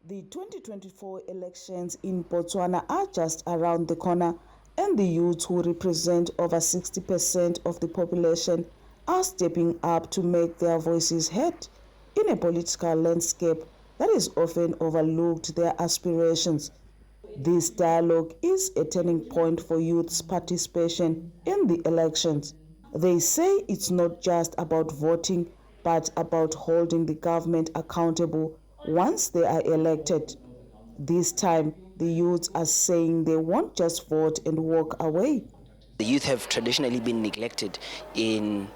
The 2024 elections in Botswana are just around the corner, and the youth, who represent over 60% of the population, are stepping up to make their voices heard. In a political landscape that is often overlooked their aspirations, this dialogue is a turning point for youth's participation in the elections. They say it's not just about voting, but about holding the government accountable once they are elected. This time, the youths are saying they won't just vote and walk away. The youth have traditionally been neglected in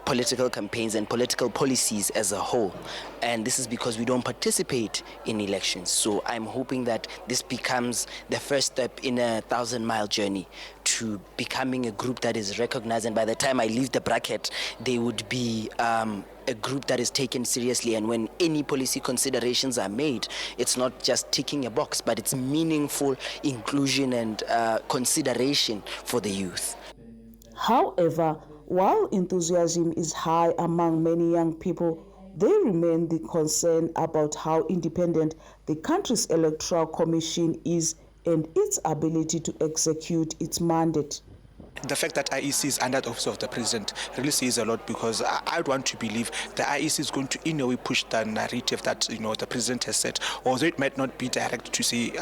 political campaigns and political policies as a whole, and this is because we don't participate in elections. So I'm hoping that this becomes the first step in a 1,000-mile journey to becoming a group that is recognized, and by the time I leave the bracket, they would be a group that is taken seriously. And when any policy considerations are made, it's not just ticking a box, but it's meaningful inclusion and consideration for the youth. However, while enthusiasm is high among many young people, they remain concerned about how independent the country's electoral commission is and its ability to execute its mandate. The fact that IEC is under the office of the president really says a lot, because I want to believe the IEC is going to in a way push the narrative that the president has set, although it might not be direct to say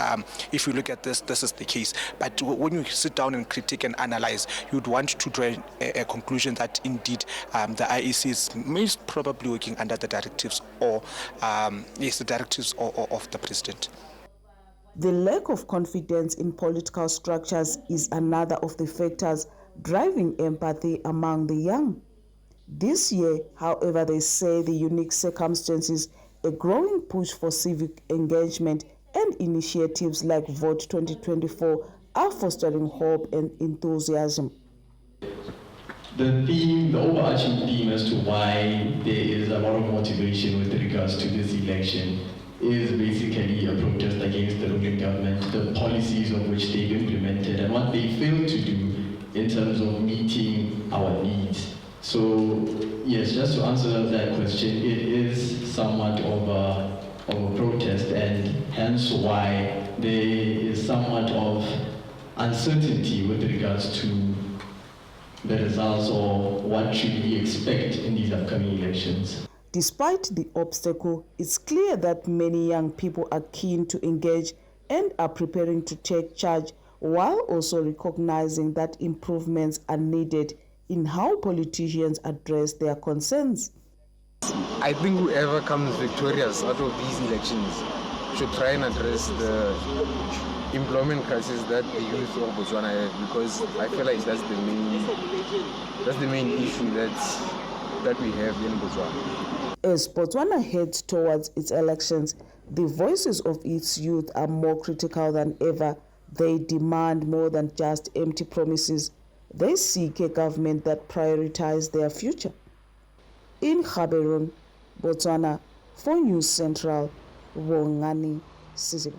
if you look at this is the case. But when you sit down and critique and analyze, you'd want to draw a conclusion that indeed the IEC is most probably working under the directives of the president. The lack of confidence in political structures is another of the factors driving empathy among the young. This year, however, they say the unique circumstances, a growing push for civic engagement, and initiatives like Vote 2024 are fostering hope and enthusiasm. The overarching theme as to why there is a lot of motivation with regards to this election is basically a protest against the ruling government, the policies of which they've implemented, and what they failed to do in terms of meeting our needs. So, yes, just to answer that question, it is somewhat of a protest, and hence why there is somewhat of uncertainty with regards to the results or what should we expect in these upcoming elections. Despite the obstacle, it's clear that many young people are keen to engage and are preparing to take charge, while also recognizing that improvements are needed in how politicians address their concerns. I think whoever comes victorious out of these elections should try and address the employment crisis that the youth of Botswana have, because I feel like that's the main issue that we have in Botswana. As Botswana heads towards its elections, the voices of its youth are more critical than ever. They demand more than just empty promises. They seek a government that prioritizes their future. In Gaborone, Botswana, for News Central, Bongani, Siziba.